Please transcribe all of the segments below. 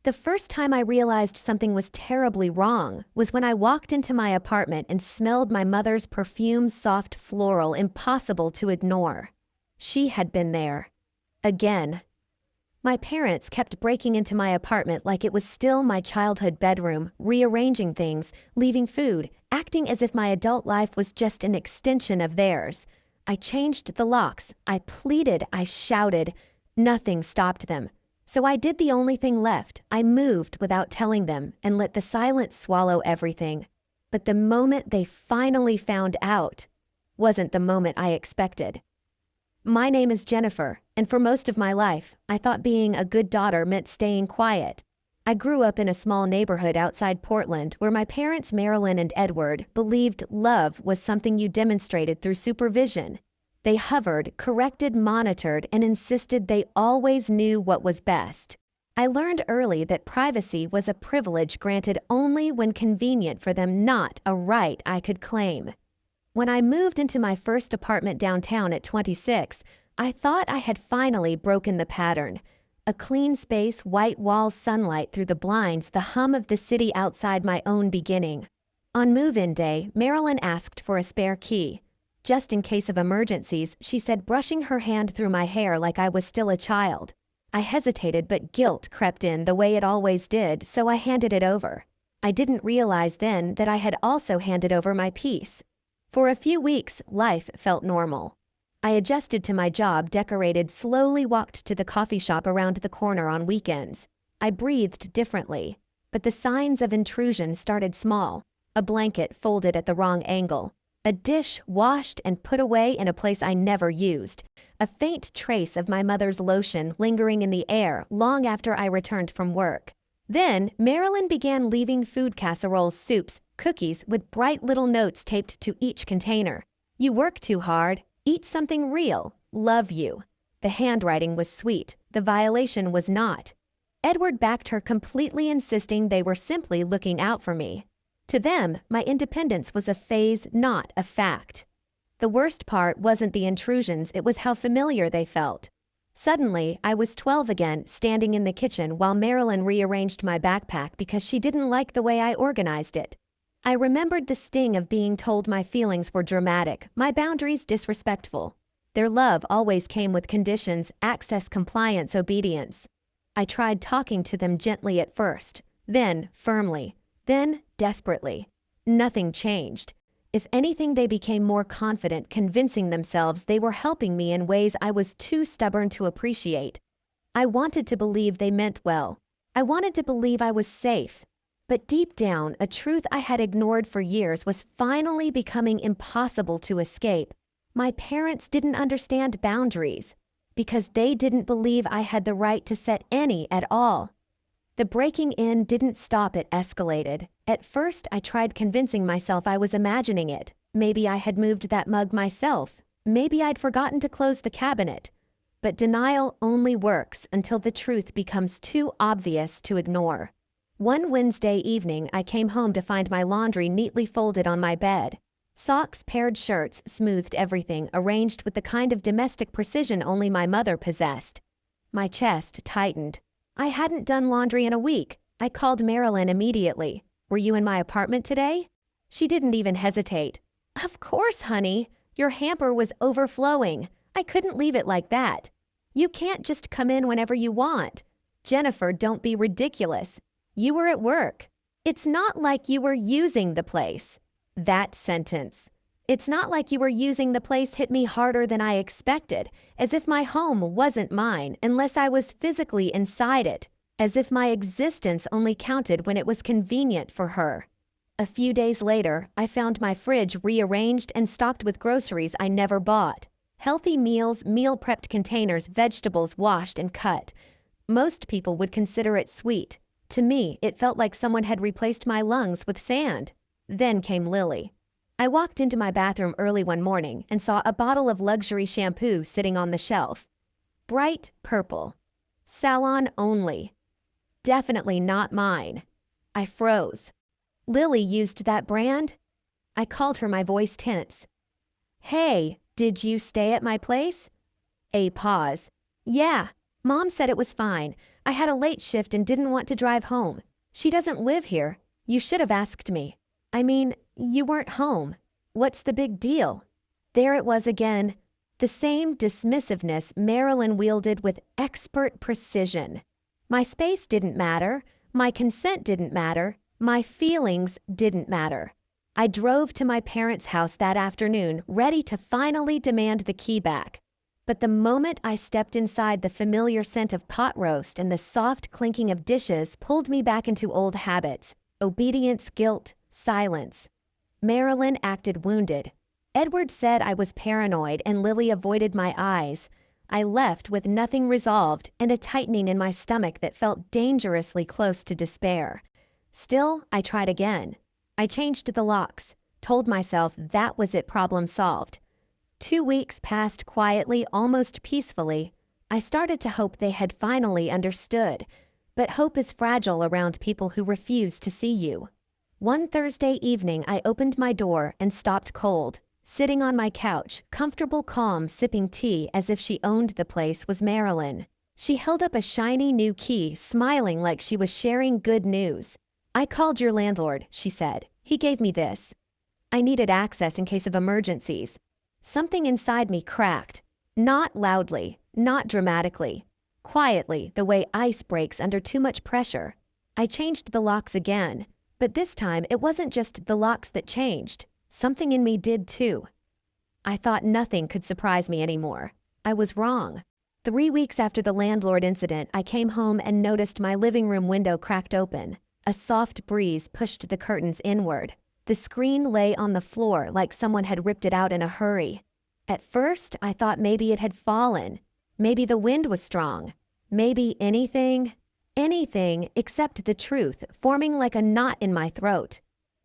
The first time I realized something was terribly wrong was when I walked into my apartment and smelled my mother's perfumed soft floral impossible to ignore. She had been there. Again. My parents kept breaking into my apartment like it was still my childhood bedroom, rearranging things, leaving food, acting as if my adult life was just an extension of theirs. I changed the locks, I pleaded, I shouted. Nothing stopped them. So I did the only thing left. I moved without telling them and let the silence swallow everything. But the moment they finally found out wasn't the moment I expected. My name is Jennifer, and for most of my life, I thought being a good daughter meant staying quiet. I grew up in a small neighborhood outside Portland where my parents, Marilyn and Edward, believed love was something you demonstrated through supervision. They hovered, corrected, monitored, and insisted they always knew what was best. I learned early that privacy was a privilege granted only when convenient for them, not a right I could claim. When I moved into my first apartment downtown at 26, I thought I had finally broken the pattern. A clean space, white walls, sunlight through the blinds, the hum of the city outside my own beginning. On move-in day, Marilyn asked for a spare key. Just in case of emergencies, she said, brushing her hand through my hair like I was still a child. I hesitated, but guilt crept in the way it always did, so I handed it over. I didn't realize then that I had also handed over my peace. For a few weeks, life felt normal. I adjusted to my job, decorated, slowly walked to the coffee shop around the corner on weekends. I breathed differently, but the signs of intrusion started small. A blanket folded at the wrong angle. A dish washed and put away in a place I never used. A faint trace of my mother's lotion lingering in the air long after I returned from work. Then, Marilyn began leaving food casseroles, soups, cookies with bright little notes taped to each container. You work too hard. Eat something real. Love you. The handwriting was sweet. The violation was not. Edward backed her, completely insisting they were simply looking out for me. To them, my independence was a phase, not a fact. The worst part wasn't the intrusions, it was how familiar they felt. Suddenly, I was 12 again, standing in the kitchen while Marilyn rearranged my backpack because she didn't like the way I organized it. I remembered the sting of being told my feelings were dramatic, my boundaries disrespectful. Their love always came with conditions: access, compliance, obedience. I tried talking to them gently at first, then firmly, then desperately. Nothing changed. If anything, they became more confident, convincing themselves they were helping me in ways I was too stubborn to appreciate. I wanted to believe they meant well. I wanted to believe I was safe. But deep down, a truth I had ignored for years was finally becoming impossible to escape. My parents didn't understand boundaries because they didn't believe I had the right to set any at all. The breaking in didn't stop, it escalated. At first, I tried convincing myself I was imagining it. Maybe I had moved that mug myself. Maybe I'd forgotten to close the cabinet. But denial only works until the truth becomes too obvious to ignore. One Wednesday evening, I came home to find my laundry neatly folded on my bed. Socks, paired shirts, smoothed everything, arranged with the kind of domestic precision only my mother possessed. My chest tightened. I hadn't done laundry in a week. I called Marilyn immediately. "Were you in my apartment today?" She didn't even hesitate. "Of course, honey. Your hamper was overflowing. I couldn't leave it like that. You can't just come in whenever you want. Jennifer, don't be ridiculous. You were at work. It's not like you were using the place." That sentence. "It's not like you were using the place" hit me harder than I expected, as if my home wasn't mine unless I was physically inside it, as if my existence only counted when it was convenient for her. A few days later, I found my fridge rearranged and stocked with groceries I never bought. Healthy meals, meal-prepped containers, vegetables washed and cut. Most people would consider it sweet. To me, it felt like someone had replaced my lungs with sand. Then came Lily. I walked into my bathroom early one morning and saw a bottle of luxury shampoo sitting on the shelf. Bright purple. Salon only. Definitely not mine. I froze. Lily used that brand? I called her, my voice tense. "Hey, did you stay at my place?" A pause. "Yeah, Mom said it was fine. I had a late shift and didn't want to drive home. She doesn't live here. You should have asked me. I mean, you weren't home. What's the big deal? There it was again. The same dismissiveness Marilyn wielded with expert precision. My space didn't matter. My consent didn't matter. My feelings didn't matter. I drove to my parents' house that afternoon, ready to finally demand the key back. But the moment I stepped inside, the familiar scent of pot roast and the soft clinking of dishes pulled me back into old habits: obedience, guilt, silence. Marilyn acted wounded. Edward said I was paranoid and Lily avoided my eyes. I left with nothing resolved and a tightening in my stomach that felt dangerously close to despair. Still, I tried again. I changed the locks, told myself that was it, problem solved. 2 weeks passed quietly, almost peacefully. I started to hope they had finally understood. But hope is fragile around people who refuse to see you. One Thursday evening, I opened my door and stopped cold. Sitting on my couch, comfortable, calm, sipping tea as if she owned the place, was Marilyn. She held up a shiny new key, smiling like she was sharing good news. "I called your landlord," she said. "He gave me this. I needed access in case of emergencies." Something inside me cracked. Not loudly, not dramatically. Quietly, the way ice breaks under too much pressure. I changed the locks again, but this time it wasn't just the locks that changed. Something in me did too. I thought nothing could surprise me anymore. I was wrong. 3 weeks after the landlord incident, I came home and noticed my living room window cracked open. A soft breeze pushed the curtains inward. The screen lay on the floor like someone had ripped it out in a hurry. At first, I thought maybe it had fallen. Maybe the wind was strong. Maybe anything except the truth forming like a knot in my throat.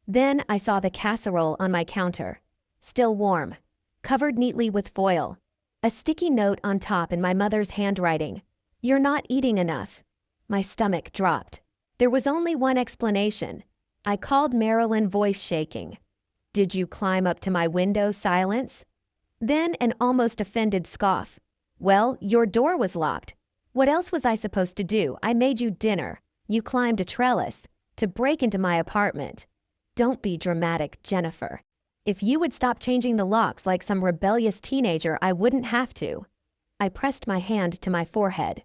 Then I saw the casserole on my counter, still warm, covered neatly with foil. A sticky note on top in my mother's handwriting: "You're not eating enough." My stomach dropped. There was only one explanation. I called Marilyn, voice shaking. "Did you climb up to my window?" Silence. Then an almost offended scoff. "Well, your door was locked. What else was I supposed to do? I made you dinner. You climbed a trellis to break into my apartment." Don't be dramatic, Jennifer. If you would stop changing the locks like some rebellious teenager, I wouldn't have to. I pressed my hand to my forehead.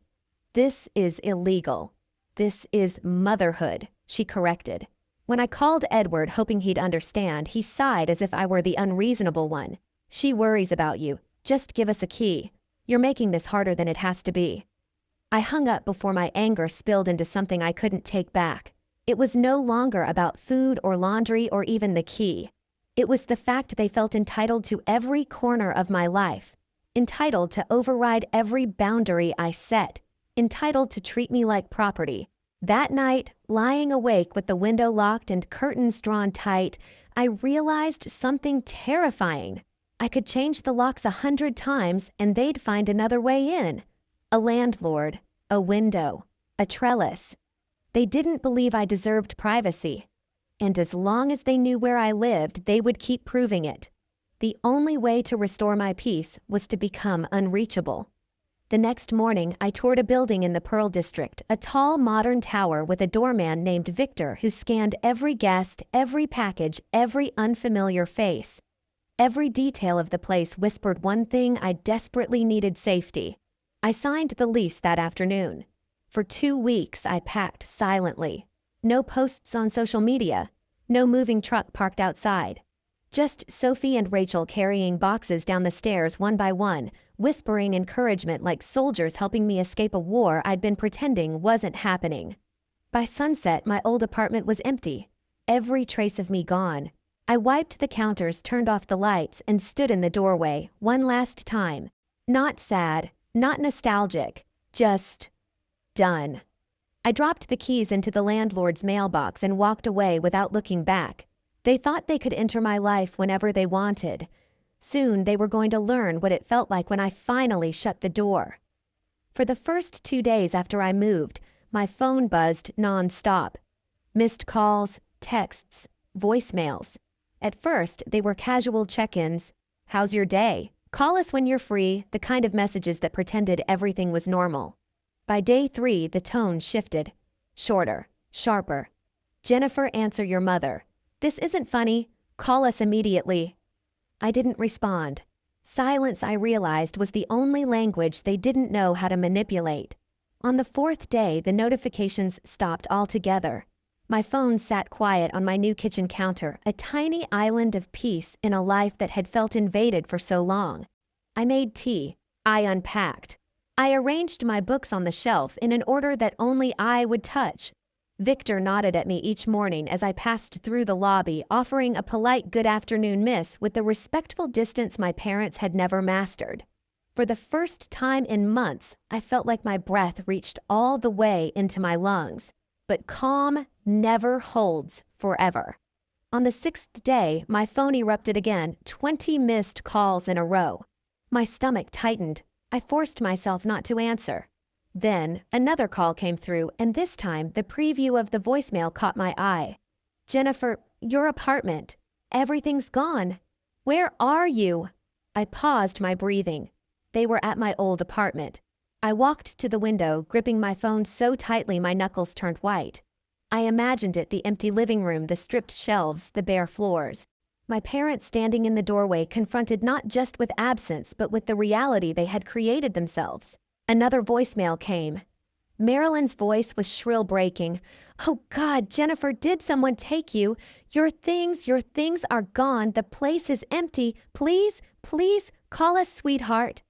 "This is illegal. This is motherhood," she corrected. When I called Edward, hoping he'd understand, he sighed as if I were the unreasonable one. "She worries about you. Just give us a key. You're making this harder than it has to be." I hung up before my anger spilled into something I couldn't take back. It was no longer about food or laundry or even the key. It was the fact they felt entitled to every corner of my life, entitled to override every boundary I set, entitled to treat me like property. That night, lying awake with the window locked and curtains drawn tight, I realized something terrifying. I could change the locks 100 times and they'd find another way in. A landlord, a window, a trellis. They didn't believe I deserved privacy. And as long as they knew where I lived, they would keep proving it. The only way to restore my peace was to become unreachable. The next morning, I toured a building in the Pearl District, a tall, modern tower with a doorman named Victor who scanned every guest, every package, every unfamiliar face. Every detail of the place whispered one thing: I desperately needed safety. I signed the lease that afternoon. For 2 weeks, I packed silently. No posts on social media. No moving truck parked outside. Just Sophie and Rachel carrying boxes down the stairs one by one, whispering encouragement like soldiers helping me escape a war I'd been pretending wasn't happening. By sunset, my old apartment was empty. Every trace of me gone. I wiped the counters, turned off the lights, and stood in the doorway one last time. Not sad, not nostalgic, just done. I dropped the keys into the landlord's mailbox and walked away without looking back. They thought they could enter my life whenever they wanted. Soon they were going to learn what it felt like when I finally shut the door. For the first 2 days after I moved, my phone buzzed non-stop. Missed calls, texts, voicemails. At first, they were casual check-ins. "How's your day? Call us when you're free," the kind of messages that pretended everything was normal. By day 3, the tone shifted. Shorter, sharper. Jennifer, answer your mother. This isn't funny. Call us immediately. I didn't respond. Silence, I realized, was the only language they didn't know how to manipulate. On the 4th day, the notifications stopped altogether. My phone sat quiet on my new kitchen counter, a tiny island of peace in a life that had felt invaded for so long. I made tea. I unpacked. I arranged my books on the shelf in an order that only I would touch. Victor nodded at me each morning as I passed through the lobby, offering a polite "good afternoon, miss," with the respectful distance my parents had never mastered. For the first time in months, I felt like my breath reached all the way into my lungs. But calm never holds forever. On the 6th day, my phone erupted again, 20 missed calls in a row. My stomach tightened. I forced myself not to answer. Then, another call came through, and this time, the preview of the voicemail caught my eye. Jennifer, your apartment. Everything's gone. Where are you? I paused my breathing. They were at my old apartment. I walked to the window, gripping my phone so tightly my knuckles turned white. I imagined it, the empty living room, the stripped shelves, the bare floors. My parents standing in the doorway, confronted not just with absence, but with the reality they had created themselves. Another voicemail came. Marilyn's voice was shrill, breaking. Oh God, Jennifer, did someone take you? Your things are gone. The place is empty. Please, please, call us, sweetheart.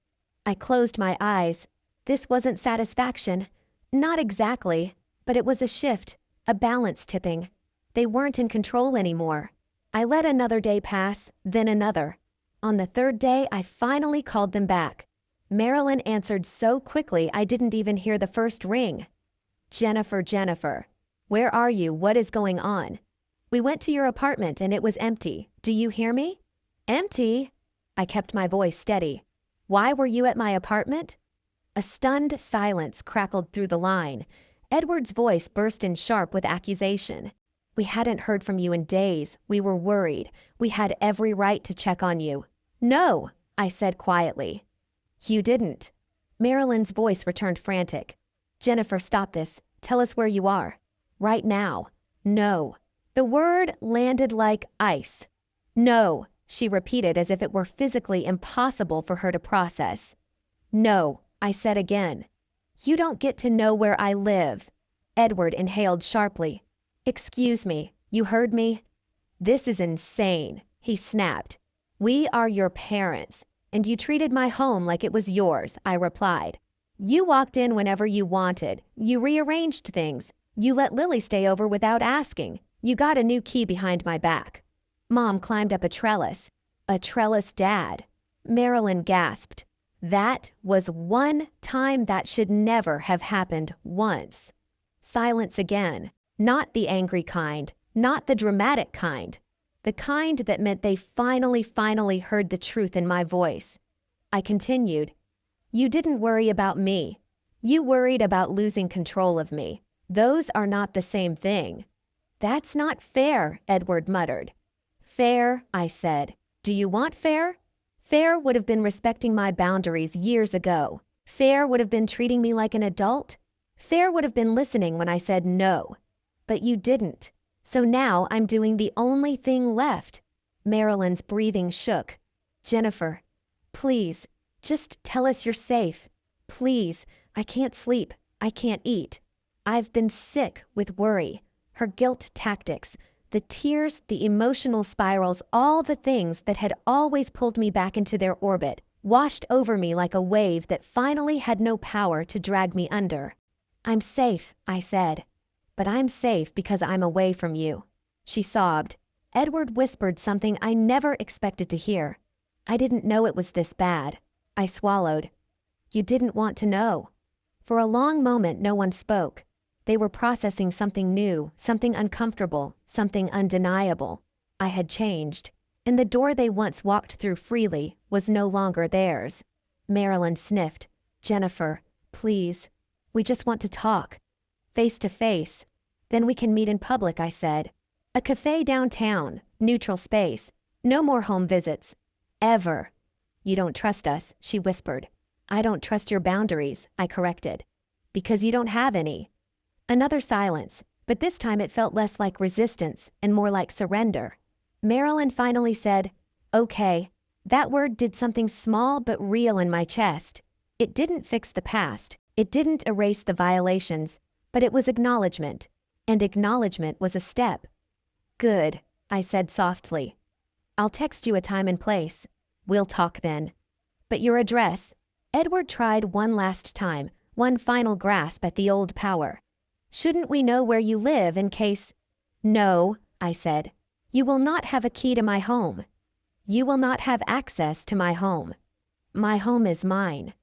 I closed my eyes. This wasn't satisfaction. Not exactly, but it was a shift, a balance tipping. They weren't in control anymore. I let another day pass, then another. On the 3rd day, I finally called them back. Marilyn answered so quickly I didn't even hear the first ring. Jennifer, Jennifer, where are you? What is going on? We went to your apartment and it was empty. Do you hear me? Empty? I kept my voice steady. Why were you at my apartment? A stunned silence crackled through the line. Edward's voice burst in sharp with accusation. We hadn't heard from you in days. We were worried. We had every right to check on you. No, I said quietly. You didn't. Marilyn's voice returned frantic. Jennifer, stop this. Tell us where you are. Right now. No. The word landed like ice. No, she repeated as if it were physically impossible for her to process. No, I said again. You don't get to know where I live. Edward inhaled sharply. Excuse me, you heard me? This is insane, he snapped. We are your parents, and you treated my home like it was yours, I replied. You walked in whenever you wanted. You rearranged things. You let Lily stay over without asking. You got a new key behind my back. Mom climbed up a trellis. A trellis dad. Marilyn gasped. That was one time that should never have happened once. Silence again. Not the angry kind. Not the dramatic kind. The kind that meant they finally heard the truth in my voice. I continued. You didn't worry about me. You worried about losing control of me. Those are not the same thing. That's not fair, Edward muttered. Fair, I said. Do you want fair? Fair would have been respecting my boundaries years ago. Fair would have been treating me like an adult. Fair would have been listening when I said no. But you didn't. So now I'm doing the only thing left. Marilyn's breathing shook. Jennifer, please, just tell us you're safe. Please, I can't sleep. I can't eat. I've been sick with worry. Her guilt tactics, the tears, the emotional spirals, all the things that had always pulled me back into their orbit, washed over me like a wave that finally had no power to drag me under. I'm safe, I said. But I'm safe because I'm away from you. She sobbed. Edward whispered something I never expected to hear. I didn't know it was this bad. I swallowed. You didn't want to know. For a long moment, no one spoke. They were processing something new, something uncomfortable, something undeniable. I had changed, and the door they once walked through freely was no longer theirs. Marilyn sniffed. Jennifer, please. We just want to talk. Face to face. Then we can meet in public, I said. A cafe downtown, neutral space. No more home visits. Ever. You don't trust us, she whispered. I don't trust your boundaries, I corrected. Because you don't have any. Another silence, but this time it felt less like resistance and more like surrender. Marilyn finally said, "Okay." That word did something small but real in my chest. It didn't fix the past, it didn't erase the violations, but it was acknowledgement. And acknowledgement was a step. "Good," I said softly. "I'll text you a time and place. We'll talk then. But your address?" Edward tried one last time, one final grasp at the old power. "Shouldn't we know where you live in case—" "No," I said. "You will not have a key to my home. You will not have access to my home. My home is mine."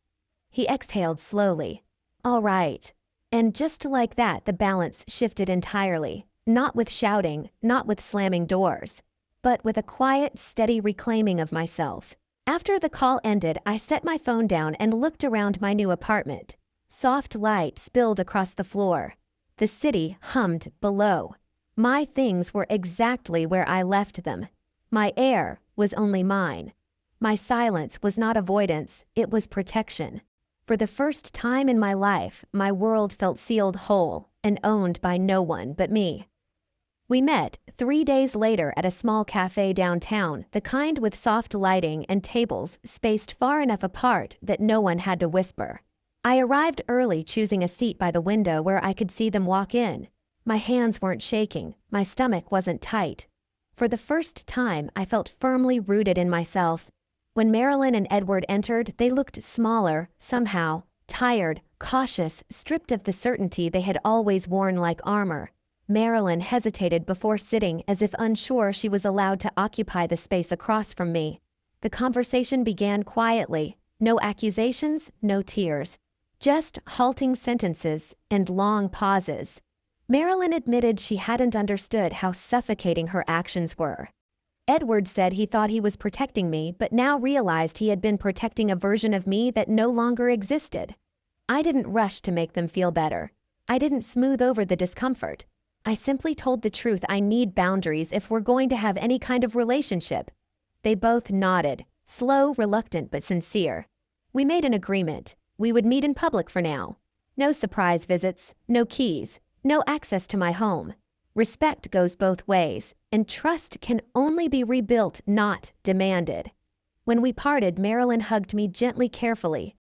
He exhaled slowly. "All right." And just like that, the balance shifted entirely. Not with shouting, not with slamming doors, but with a quiet, steady reclaiming of myself. After the call ended, I set my phone down and looked around my new apartment. Soft light spilled across the floor. The city hummed below. My things were exactly where I left them. My air was only mine. My silence was not avoidance, it was protection. For the first time in my life, my world felt sealed whole and owned by no one but me. We met 3 days later at a small cafe downtown, the kind with soft lighting and tables spaced far enough apart that no one had to whisper. I arrived early, choosing a seat by the window where I could see them walk in. My hands weren't shaking, my stomach wasn't tight. For the first time, I felt firmly rooted in myself. When Marilyn and Edward entered, they looked smaller, somehow, tired, cautious, stripped of the certainty they had always worn like armor. Marilyn hesitated before sitting, as if unsure she was allowed to occupy the space across from me. The conversation began quietly, no accusations, no tears. Just halting sentences and long pauses. Marilyn admitted she hadn't understood how suffocating her actions were. Edward said he thought he was protecting me, but now realized he had been protecting a version of me that no longer existed. I didn't rush to make them feel better. I didn't smooth over the discomfort. I simply told the truth. I need boundaries if we're going to have any kind of relationship. They both nodded, slow, reluctant, but sincere. We made an agreement. We would meet in public for now. No surprise visits, no keys, no access to my home. Respect goes both ways, and trust can only be rebuilt, not demanded. When we parted, Marilyn hugged me gently, carefully,